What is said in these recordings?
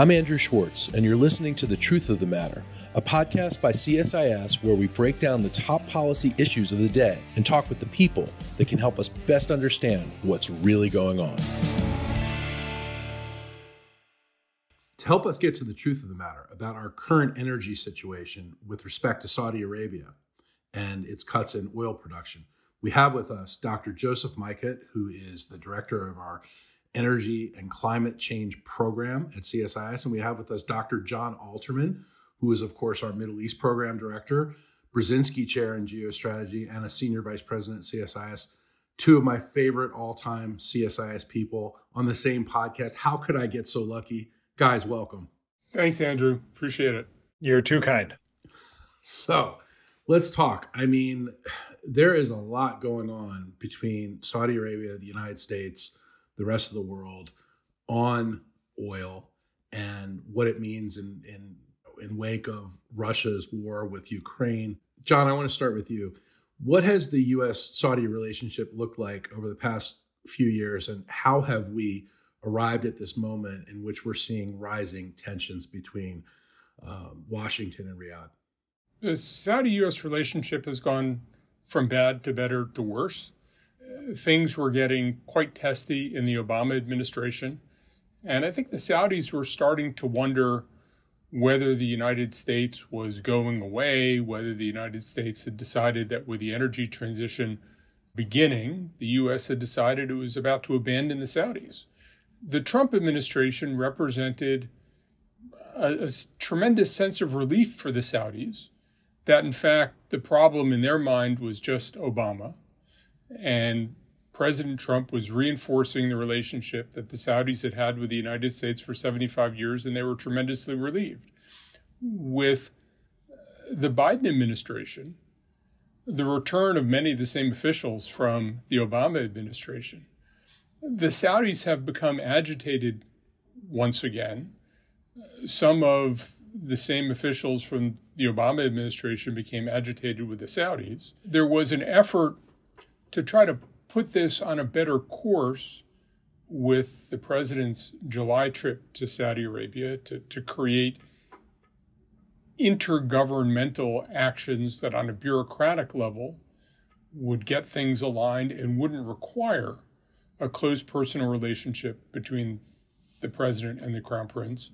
I'm Andrew Schwartz, and you're listening to The Truth of the Matter, a podcast by CSIS where we break down the top policy issues of the day and talk with the people that can help us best understand what's really going on. To help us get to the truth of the matter about our current energy situation with respect to Saudi Arabia and its cuts in oil production, we have with us Dr. Joseph Majkut, who is the director of our Energy and Climate Change Program at CSIS. And we have with us Dr. John Alterman, who is, of course, our Middle East Program Director, Brzezinski Chair in Geostrategy, and a Senior Vice President at CSIS. Two of my favorite all-time CSIS people on the same podcast. How could I get so lucky? Guys, welcome. Thanks, Andrew. Appreciate it. You're too kind. So let's talk. I mean, there is a lot going on between Saudi Arabia, the United States, the rest of the world on oil and what it means in wake of Russia's war with Ukraine. John, I want to start with you. What has the U.S.-Saudi relationship looked like over the past few years, and how have we arrived at this moment in which we're seeing rising tensions between Washington and Riyadh? The Saudi-U.S. relationship has gone from bad to better to worse. Things were getting quite testy in the Obama administration. And I think the Saudis were starting to wonder whether the United States was going away, whether the United States had decided that with the energy transition beginning, the U.S. had decided it was about to abandon the Saudis. The Trump administration represented a tremendous sense of relief for the Saudis that, in fact, the problem in their mind was just Obama. And President Trump was reinforcing the relationship that the Saudis had had with the United States for 75 years, and they were tremendously relieved. With the Biden administration, the return of many of the same officials from the Obama administration, the Saudis have become agitated once again. Some of the same officials from the Obama administration became agitated with the Saudis. There was an effort to try to put this on a better course with the president's July trip to Saudi Arabia to create intergovernmental actions that on a bureaucratic level would get things aligned and wouldn't require a close personal relationship between the president and the crown prince.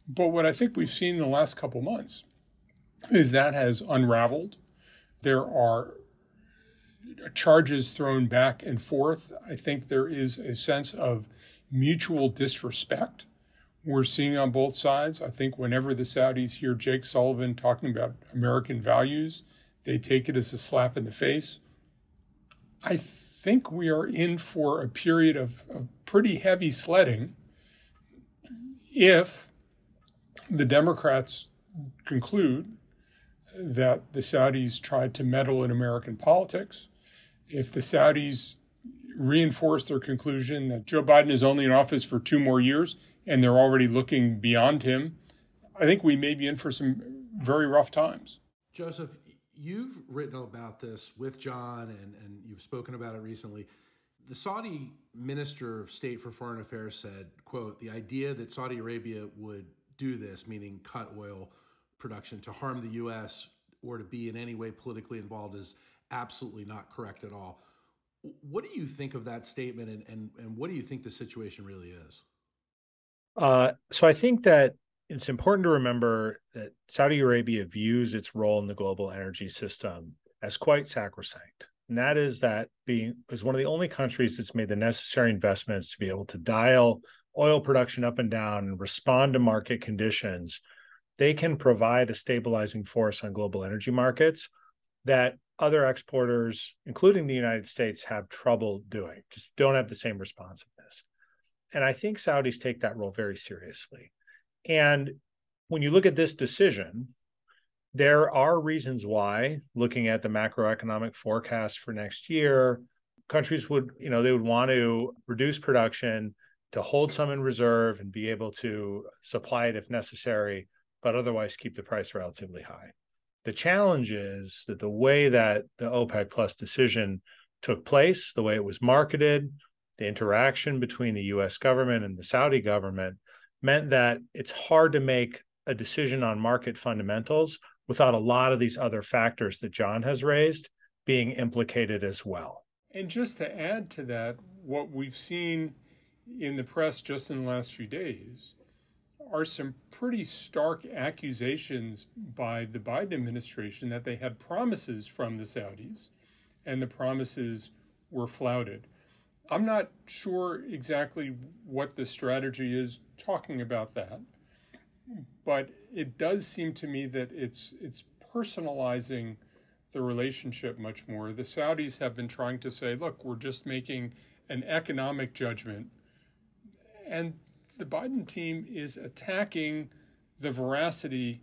But what I think we've seen in the last couple months is that has unraveled. There are charges thrown back and forth. I think there is a sense of mutual disrespect we're seeing on both sides. I think whenever the Saudis hear Jake Sullivan talking about American values, they take it as a slap in the face. I think we are in for a period of pretty heavy sledding if the Democrats conclude that the Saudis tried to meddle in American politics, if the Saudis reinforce their conclusion that Joe Biden is only in office for 2 more years and they're already looking beyond him, I think we may be in for some very rough times. Joseph, you've written about this with John and you've spoken about it recently. The Saudi Minister of State for Foreign Affairs said, quote, "The idea that Saudi Arabia would do this, meaning cut oil production, to harm the U.S. or to be in any way politically involved is absolutely not correct at all." What do you think of that statement, and what do you think the situation really is? So I think that it's important to remember that Saudi Arabia views its role in the global energy system as quite sacrosanct. And that is that being as one of the only countries that's made the necessary investments to be able to dial oil production up and down and respond to market conditions, they can provide a stabilizing force on global energy markets that other exporters, including the United States, have trouble doing, just don't have the same responsiveness. And I think Saudis take that role very seriously. And when you look at this decision, there are reasons why, looking at the macroeconomic forecast for next year, countries would, they would want to reduce production to hold some in reserve and be able to supply it if necessary, but otherwise keep the price relatively high. The challenge is that the way that the OPEC Plus decision took place, the way it was marketed, the interaction between the U.S. government and the Saudi government meant that it's hard to make a decision on market fundamentals without a lot of these other factors that John has raised being implicated as well. And just to add to that, what we've seen in the press just in the last few days are some pretty stark accusations by the Biden administration that they had promises from the Saudis and the promises were flouted. I'm not sure exactly what the strategy is talking about that, but it does seem to me that it's personalizing the relationship much more. The Saudis have been trying to say, look, we're just making an economic judgment. And the Biden team is attacking the veracity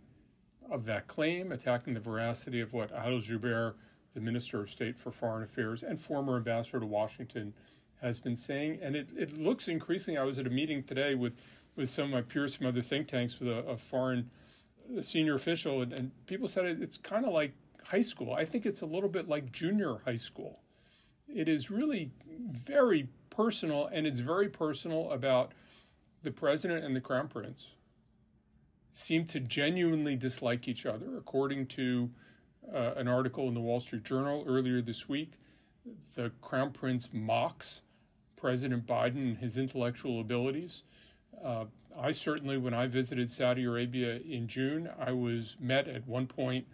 of that claim, attacking the veracity of what Al-Jubeir, the Minister of State for Foreign Affairs and former ambassador to Washington, has been saying. And it looks increasingly, I was at a meeting today with some of my peers from other think tanks with a foreign senior official, and people said it's kind of like high school. I think it's a little bit like junior high school. It is really very personal, and it's very personal about the president and the crown prince seem to genuinely dislike each other. According to an article in the Wall Street Journal earlier this week, the crown prince mocks President Biden and his intellectual abilities. I certainly, when I visited Saudi Arabia in June, I was met at one point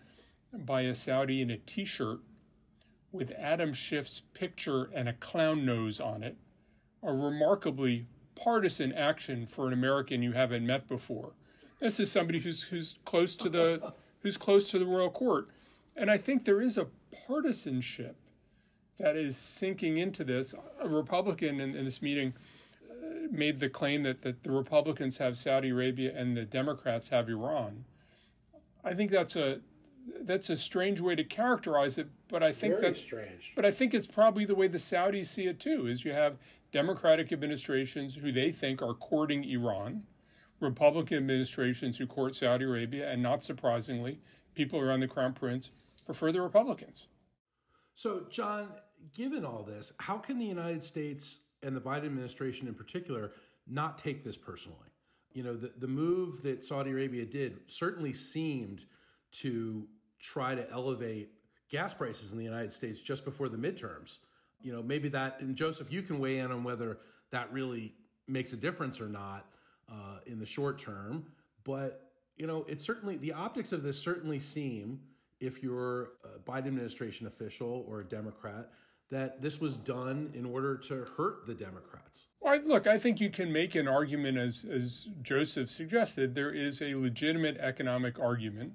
by a Saudi in a T-shirt with Adam Schiff's picture and a clown nose on it, a remarkably partisan action for an American you haven't met before. This is somebody who's close to the royal court, and I think there is a partisanship that is sinking into this. A Republican in this meeting made the claim that the Republicans have Saudi Arabia and the Democrats have Iran. I think that's a strange way to characterize it, but I think Very strange. But I think it's probably the way the Saudis see it too. Is you have Democratic administrations who they think are courting Iran, Republican administrations who court Saudi Arabia, and not surprisingly, people around the Crown Prince prefer the Republicans. So, John, given all this, how can the United States and the Biden administration in particular not take this personally? You know, the move that Saudi Arabia did certainly seemed to try to elevate gas prices in the United States just before the midterms. You know, maybe that, and Joseph, you can weigh in on whether that really makes a difference or not in the short term. But, you know, it's certainly, the optics of this certainly seem, if you're a Biden administration official or a Democrat, that this was done in order to hurt the Democrats. Well, look, I think you can make an argument, as Joseph suggested, there is a legitimate economic argument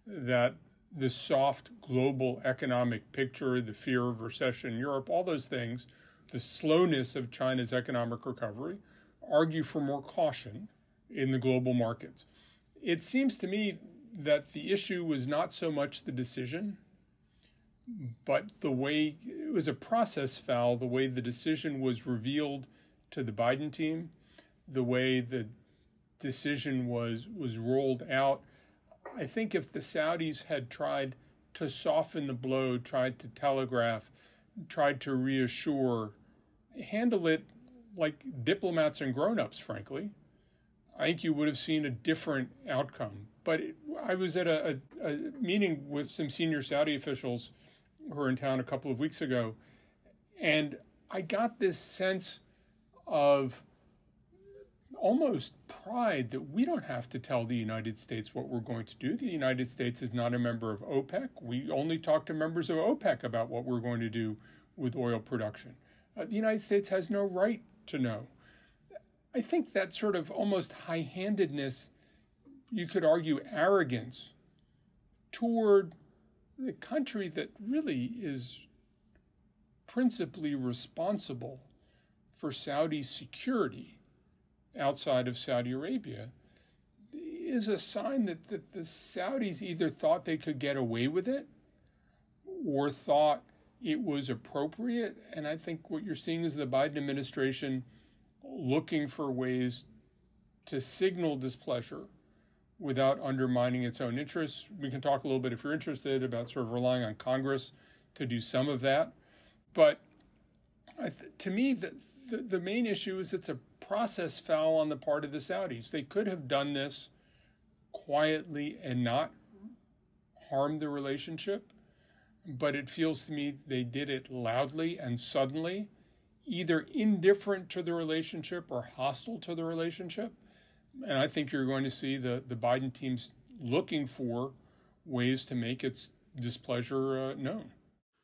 that the soft global economic picture, the fear of recession in Europe, all those things, the slowness of China's economic recovery, argue for more caution in the global markets. It seems to me that the issue was not so much the decision, but the way it was a process foul, the way the decision was revealed to the Biden team, the way the decision was rolled out. I think if the Saudis had tried to soften the blow, tried to telegraph, tried to reassure, handle it like diplomats and grown-ups, frankly, I think you would have seen a different outcome. But I was at a meeting with some senior Saudi officials who were in town a couple of weeks ago, and I got this sense of almost pride that we don't have to tell the United States what we're going to do. The United States is not a member of OPEC. We only talk to members of OPEC about what we're going to do with oil production. The United States has no right to know. I think that sort of almost high-handedness, you could argue arrogance, toward the country that really is principally responsible for Saudi security outside of Saudi Arabia, is a sign that the Saudis either thought they could get away with it or thought it was appropriate. And I think what you're seeing is the Biden administration looking for ways to signal displeasure without undermining its own interests. We can talk a little bit, if you're interested, about sort of relying on Congress to do some of that. But to me, the main issue is it's a process foul on the part of the Saudis. They could have done this quietly and not harm the relationship, but it feels to me they did it loudly and suddenly, either indifferent to the relationship or hostile to the relationship. And I think you're going to see the Biden team's looking for ways to make its displeasure known.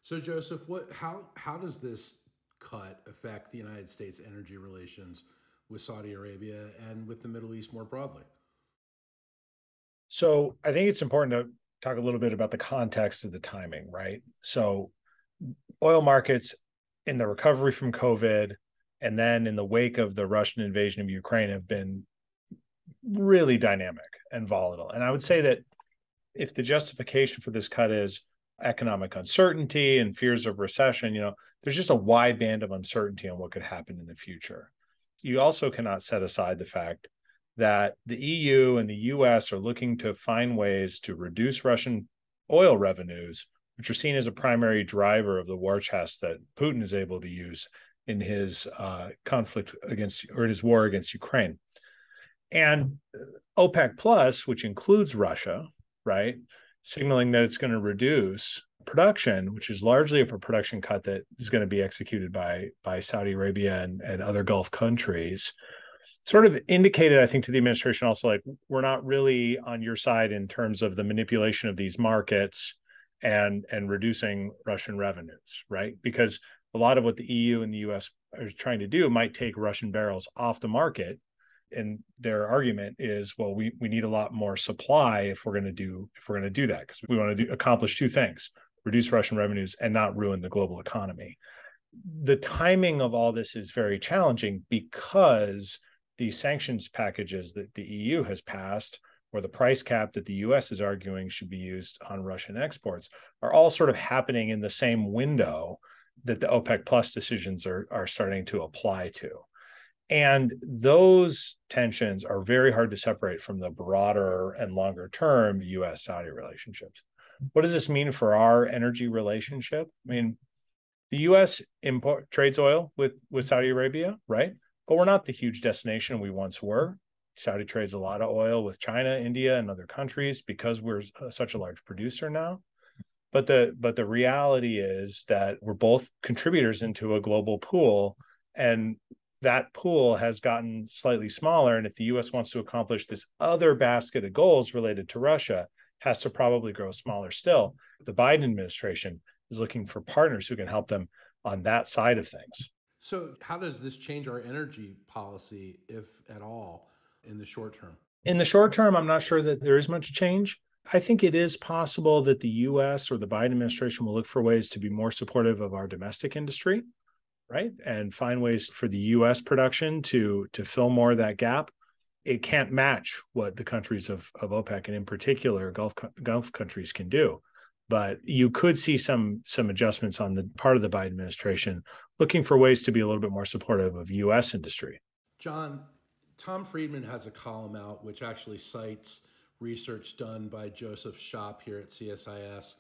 So, Joseph, how does this cut affect the United States energy relations with Saudi Arabia and with the Middle East more broadly? So I think it's important to talk a little bit about the context of the timing, right? So oil markets in the recovery from COVID and then in the wake of the Russian invasion of Ukraine have been really dynamic and volatile. And I would say that if the justification for this cut is economic uncertainty and fears of recession, there's just a wide band of uncertainty on what could happen in the future. You also cannot set aside the fact that the EU and the US are looking to find ways to reduce Russian oil revenues, which are seen as a primary driver of the war chest that Putin is able to use in his conflict against, or his war against Ukraine. And OPEC Plus, which includes Russia, right, signaling that it's going to reduce production, which is largely a production cut that is going to be executed by Saudi Arabia and other Gulf countries, sort of indicated, I think, to the administration also, like, we're not really on your side in terms of the manipulation of these markets and reducing Russian revenues, right? Because a lot of what the EU and the US are trying to do might take Russian barrels off the market. And their argument is, well, we need a lot more supply if we're going to do that, because we want to accomplish two things: reduce Russian revenues and not ruin the global economy. The timing of all this is very challenging because these sanctions packages that the EU has passed, or the price cap that the US is arguing should be used on Russian exports, are all sort of happening in the same window that the OPEC Plus decisions are starting to apply to. And those tensions are very hard to separate from the broader and longer term US-Saudi relationships. What does this mean for our energy relationship? I mean, the US trades oil with Saudi Arabia, right? But we're not the huge destination we once were. Saudi trades a lot of oil with China, India, and other countries because we're such a large producer now. But the reality is that we're both contributors into a global pool, and that pool has gotten slightly smaller. And if the US wants to accomplish this other basket of goals related to Russia, it has to probably grow smaller still. The Biden administration is looking for partners who can help them on that side of things. So how does this change our energy policy, if at all, in the short term? In the short term, I'm not sure that there is much change. I think it is possible that the US or the Biden administration will look for ways to be more supportive of our domestic industry, right? And find ways for the US production to fill more of that gap. It can't match what the countries of OPEC, and in particular Gulf countries, can do. But you could see some adjustments on the part of the Biden administration looking for ways to be a little bit more supportive of US industry. John, Tom Friedman has a column out which actually cites research done by Joseph Schopp here at CSIS.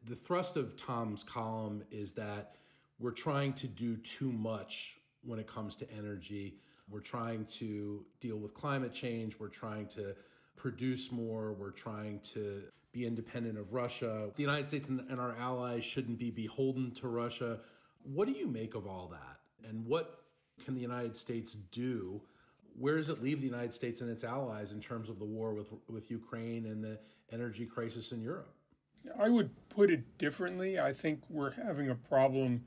The thrust of Tom's column is that we're trying to do too much when it comes to energy. We're trying to deal with climate change. We're trying to produce more. We're trying to be independent of Russia. The United States and our allies shouldn't be beholden to Russia. What do you make of all that? And what can the United States do? Where does it leave the United States and its allies in terms of the war with Ukraine and the energy crisis in Europe? I would put it differently. I think we're having a problem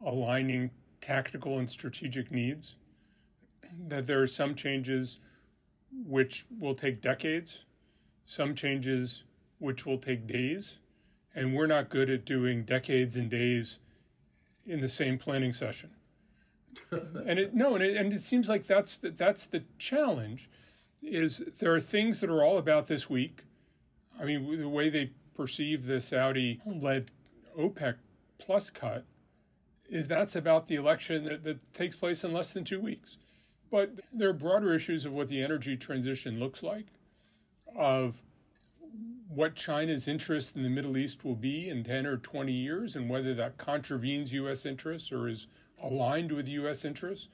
aligning tactical and strategic needs, that there are some changes which will take decades, some changes which will take days, and we're not good at doing decades and days in the same planning session. And it seems like that's the challenge. Is there are things that are all about this week. I mean, the way they perceive the Saudi-led OPEC plus cut is that's about the election that takes place in less than 2 weeks. But there are broader issues of what the energy transition looks like, of what China's interest in the Middle East will be in 10 or 20 years, and whether that contravenes U.S. interests or is aligned with U.S. interests.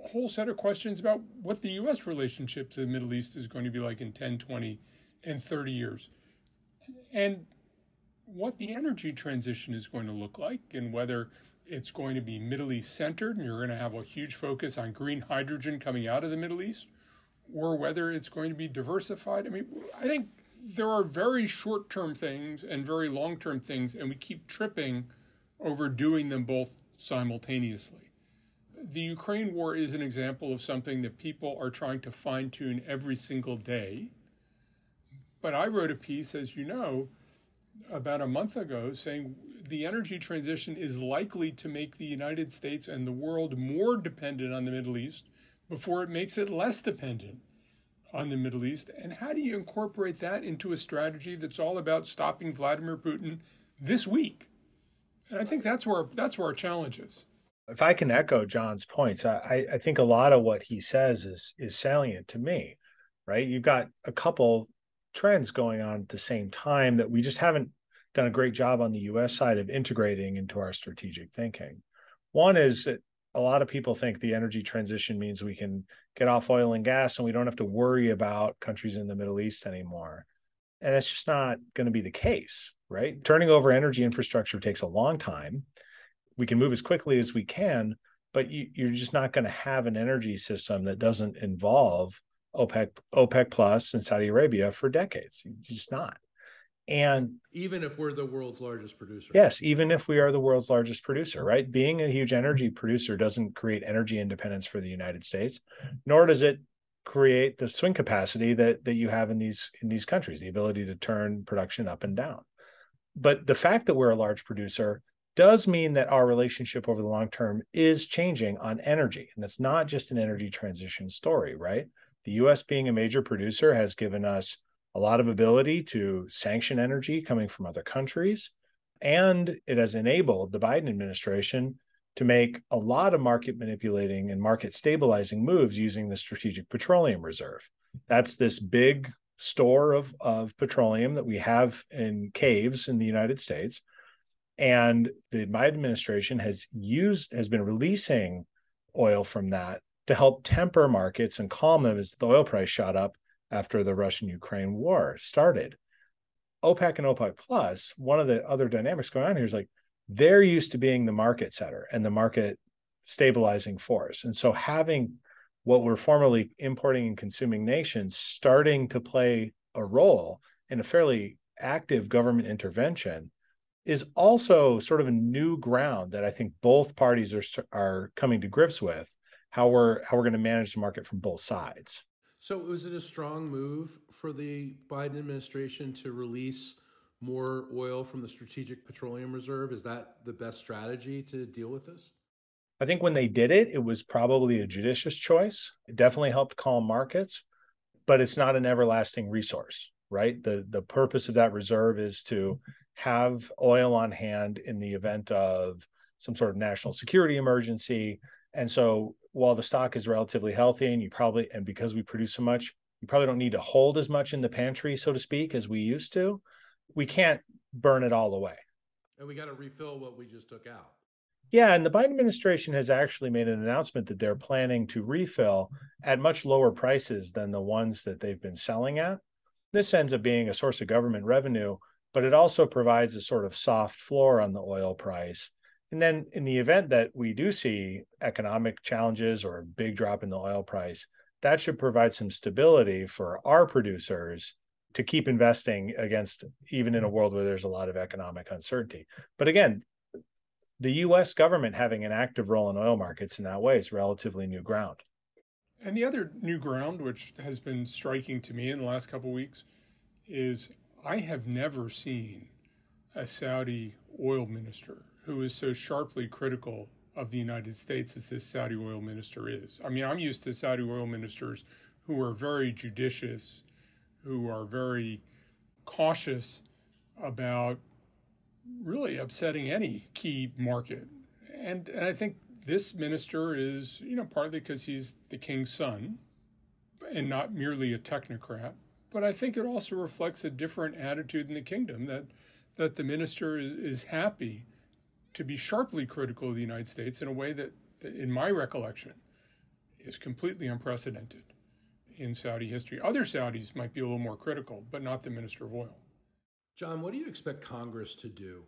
a whole set of questions about what the U.S. relationship to the Middle East is going to be like in 10, 20, and 30 years. And what the energy transition is going to look like, and whether it's going to be Middle East centered and you're going to have a huge focus on green hydrogen coming out of the Middle East, or whether it's going to be diversified. I mean, I think there are very short-term things and very long-term things, and we keep tripping over doing them both simultaneously. The Ukraine war is an example of something that people are trying to fine-tune every single day. But I wrote a piece, as you know, about a month ago saying the energy transition is likely to make the United States and the world more dependent on the Middle East before it makes it less dependent on the Middle East. And how do you incorporate that into a strategy that's all about stopping Vladimir Putin this week? And I think that's where our challenge is. If I can echo John's points, I think a lot of what he says is salient to me, right? You've got a couple trends going on at the same time that we just haven't done a great job on the U.S. side of integrating into our strategic thinking. One is that a lot of people think the energy transition means we can get off oil and gas and we don't have to worry about countries in the Middle East anymore. And that's just not going to be the case, right? Turning over energy infrastructure takes a long time. We can move as quickly as we can, but you're just not going to have an energy system that doesn't involve OPEC Plus and Saudi Arabia for decades. You're just not. And even if we're the world's largest producer. Yes, even if we are the world's largest producer, right? Being a huge energy producer doesn't create energy independence for the United States, nor does it create the swing capacity that you have in these countries, the ability to turn production up and down. But the fact that we're a large producer does mean that our relationship over the long term is changing on energy. And that's not just an energy transition story, right? The US being a major producer has given us a lot of ability to sanction energy coming from other countries. And it has enabled the Biden administration to make a lot of market manipulating and market stabilizing moves using the Strategic Petroleum Reserve. That's this big store of petroleum that we have in caves in the United States. And the Biden administration has been releasing oil from that to help temper markets and calm them as the oil price shot up after the Russian-Ukraine war started. OPEC and OPEC Plus, one of the other dynamics going on here is like they're used to being the market setter and the market stabilizing force. And so having what were formerly importing and consuming nations starting to play a role in a fairly active government intervention is also sort of a new ground that I think both parties are coming to grips with, how we're going to manage the market from both sides. So was it a strong move for the Biden administration to release more oil from the Strategic Petroleum Reserve? Is that the best strategy to deal with this? I think when they did it, it was probably a judicious choice. It definitely helped calm markets, but it's not an everlasting resource, right? The purpose of that reserve is to have oil on hand in the event of some sort of national security emergency. And so while the stock is relatively healthy and because we produce so much, you probably don't need to hold as much in the pantry, so to speak, as we used to. We can't burn it all away. And we got to refill what we just took out. Yeah, and the Biden administration has actually made an announcement that they're planning to refill at much lower prices than the ones that they've been selling at. This ends up being a source of government revenue, but it also provides a sort of soft floor on the oil price. And then in the event that we do see economic challenges or a big drop in the oil price, that should provide some stability for our producers to keep investing against, even in a world where there's a lot of economic uncertainty. But again, the U.S. government having an active role in oil markets in that way is relatively new ground. And the other new ground, which has been striking to me in the last couple of weeks, is I have never seen a Saudi oil minister who is so sharply critical of the United States as this Saudi oil minister is. I mean, I'm used to Saudi oil ministers who are very judicious, who are very cautious about really upsetting any key market. And I think this minister is, partly because he's the king's son and not merely a technocrat, but I think it also reflects a different attitude in the kingdom that the minister is happy to be sharply critical of the United States in a way that in my recollection, is completely unprecedented in Saudi history. Other Saudis might be a little more critical, but not the Minister of Oil. John, what do you expect Congress to do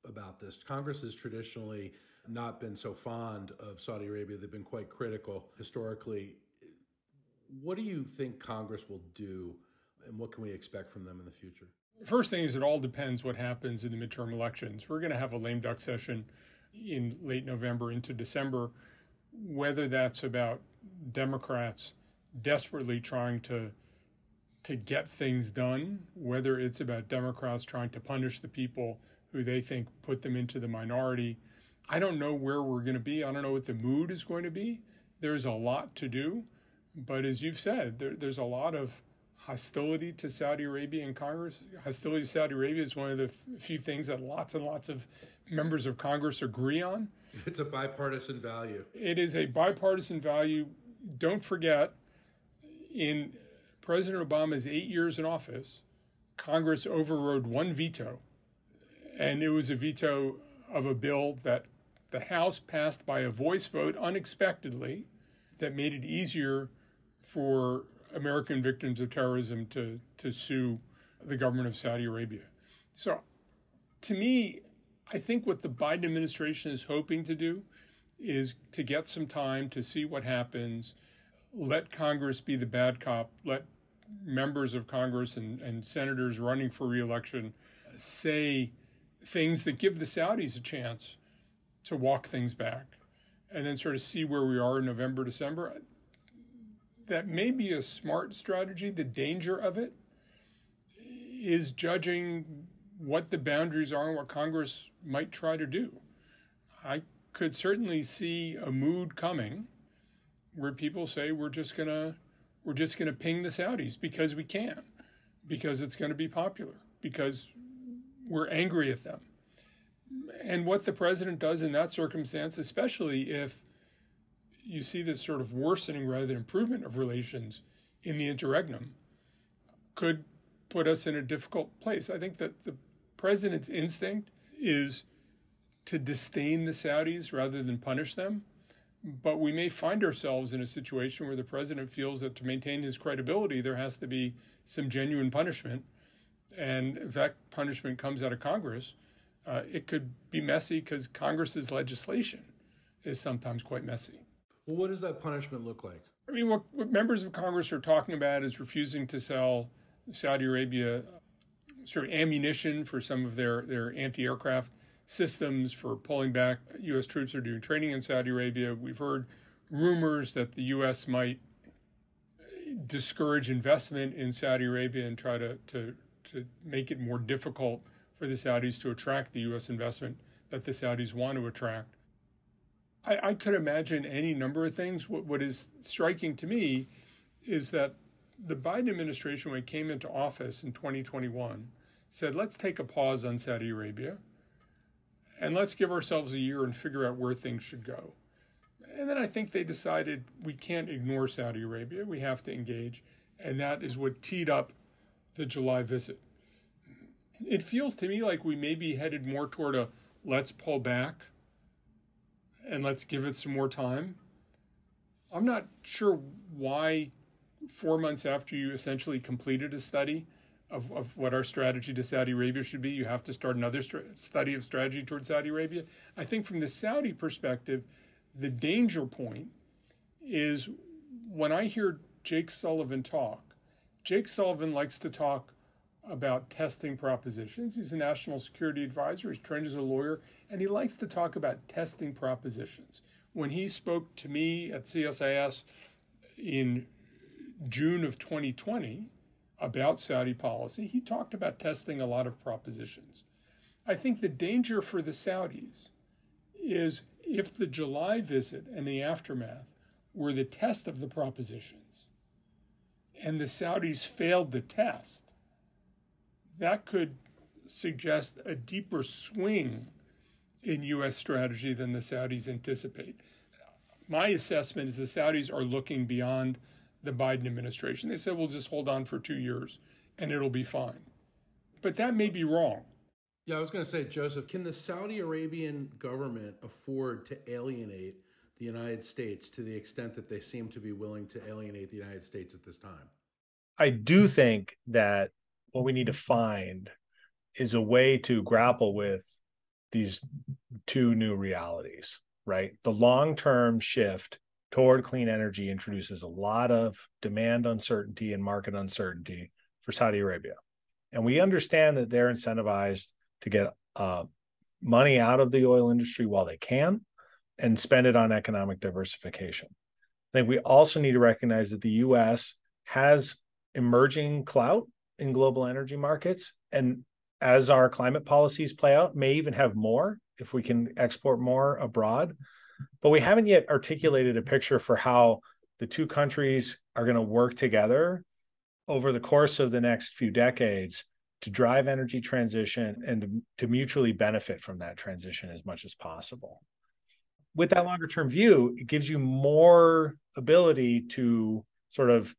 about this? Congress has traditionally not been so fond of Saudi Arabia. They've been quite critical historically. What do you think Congress will do, and what can we expect from them in the future? The first thing is it all depends what happens in the midterm elections. We're going to have a lame duck session in late November into December, whether that's about Democrats desperately trying to get things done, whether it's about Democrats trying to punish the people who they think put them into the minority. I don't know where we're going to be. I don't know what the mood is going to be. There's a lot to do. But as you've said, there's a lot of hostility to Saudi Arabia in Congress. Hostility to Saudi Arabia is one of the few things that lots and lots of members of Congress agree on. It's a bipartisan value. It is a bipartisan value. Don't forget, in President Obama's 8 years in office, Congress overrode one veto, and it was a veto of a bill that the House passed by a voice vote unexpectedly that made it easier for American victims of terrorism to sue the government of Saudi Arabia. So to me, I think what the Biden administration is hoping to do is to get some time to see what happens, let Congress be the bad cop, let members of Congress and senators running for re-election say things that give the Saudis a chance to walk things back, and then sort of see where we are in November, December. That may be a smart strategy. The danger of it is judging what the boundaries are and what Congress might try to do. I could certainly see a mood coming where people say we're just gonna ping the Saudis because we can, because it's going to be popular, because we're angry at them. And what the president does in that circumstance, especially if you see this sort of worsening rather than improvement of relations in the interregnum, could put us in a difficult place. I think that the president's instinct is to disdain the Saudis rather than punish them. But we may find ourselves in a situation where the president feels that to maintain his credibility, there has to be some genuine punishment. And if that punishment comes out of Congress, it could be messy because Congress's legislation is sometimes quite messy. Well, what does that punishment look like? I mean, what members of Congress are talking about is refusing to sell Saudi Arabia sort of ammunition for some of their anti-aircraft systems, for pulling back. U.S. troops are doing training in Saudi Arabia. We've heard rumors that the U.S. might discourage investment in Saudi Arabia and try to make it more difficult for the Saudis to attract the U.S. investment that the Saudis want to attract. I could imagine any number of things. What is striking to me is that the Biden administration, when it came into office in 2021, said, let's take a pause on Saudi Arabia and let's give ourselves a year and figure out where things should go. And then I think they decided we can't ignore Saudi Arabia. We have to engage. And that is what teed up the July visit. It feels to me like we may be headed more toward a let's pull back and let's give it some more time. I'm not sure why 4 months after you essentially completed a study of what our strategy to Saudi Arabia should be, you have to start another study of strategy towards Saudi Arabia. I think from the Saudi perspective, the danger point is when I hear Jake Sullivan talk, Jake Sullivan likes to talk about testing propositions. He's a national security advisor. He's trained as a lawyer, and he likes to talk about testing propositions. When he spoke to me at CSIS in June of 2020 about Saudi policy, he talked about testing a lot of propositions. I think the danger for the Saudis is if the July visit and the aftermath were the test of the propositions, and the Saudis failed the test, that could suggest a deeper swing in U.S. strategy than the Saudis anticipate. My assessment is the Saudis are looking beyond the Biden administration. They said, we'll just hold on for 2 years and it'll be fine. But that may be wrong. Yeah, I was going to say, Joseph, can the Saudi Arabian government afford to alienate the United States to the extent that they seem to be willing to alienate the United States at this time? I do think that what we need to find is a way to grapple with these two new realities, right? The long-term shift toward clean energy introduces a lot of demand uncertainty and market uncertainty for Saudi Arabia. And we understand that they're incentivized to get money out of the oil industry while they can and spend it on economic diversification. I think we also need to recognize that the U.S. has emerging clout in global energy markets. And as our climate policies play out, may even have more if we can export more abroad. But we haven't yet articulated a picture for how the two countries are going to work together over the course of the next few decades to drive energy transition and to mutually benefit from that transition as much as possible. With that longer term view, it gives you more ability to sort of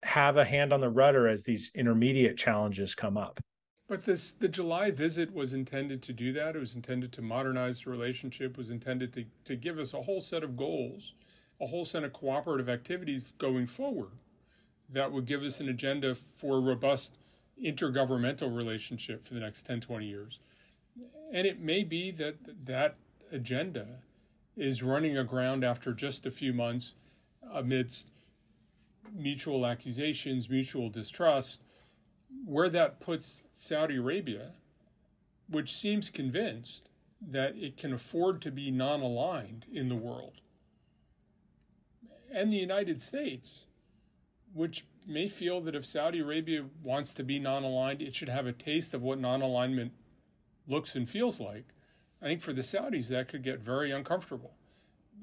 have a hand on the rudder as these intermediate challenges come up. But the July visit was intended to do that. It was intended to modernize the relationship, was intended to give us a whole set of goals, a whole set of cooperative activities going forward that would give us an agenda for a robust intergovernmental relationship for the next 10, 20 years. And it may be that that agenda is running aground after just a few months amidst mutual accusations, mutual distrust, where that puts Saudi Arabia, which seems convinced that it can afford to be non-aligned in the world, and the United States, which may feel that if Saudi Arabia wants to be non-aligned, it should have a taste of what non-alignment looks and feels like. I think for the Saudis, that could get very uncomfortable.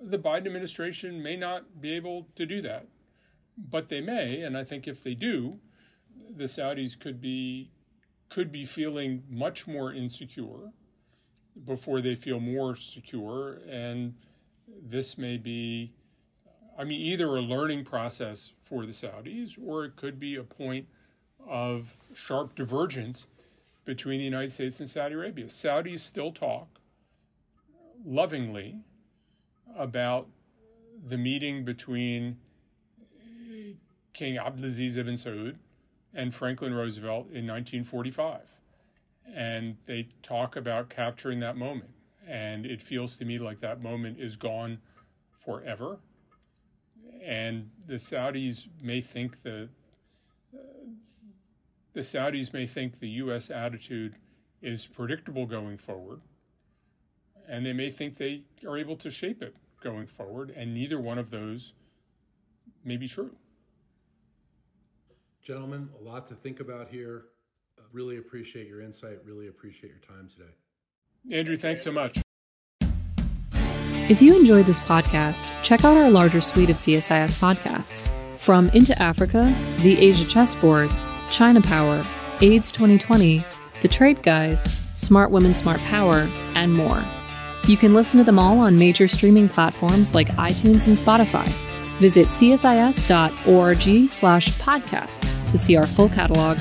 The Biden administration may not be able to do that, but they may, and I think if they do, the Saudis could be feeling much more insecure before they feel more secure, and this may be, either a learning process for the Saudis, or it could be a point of sharp divergence between the United States and Saudi Arabia. Saudis still talk lovingly about the meeting between King Abdulaziz ibn Saud and Franklin Roosevelt in 1945. And they talk about capturing that moment. And it feels to me like that moment is gone forever. And the Saudis may think the U.S. attitude is predictable going forward, and they may think they are able to shape it going forward, and neither one of those may be true. Gentlemen, a lot to think about here. Really appreciate your insight. Really appreciate your time today. Andrew, thanks so much. If you enjoyed this podcast, check out our larger suite of CSIS podcasts. From Into Africa, The Asia Chessboard, China Power, AIDS 2020, The Trade Guys, Smart Women, Smart Power, and more. You can listen to them all on major streaming platforms like iTunes and Spotify. Visit csis.org/podcasts to see our full catalog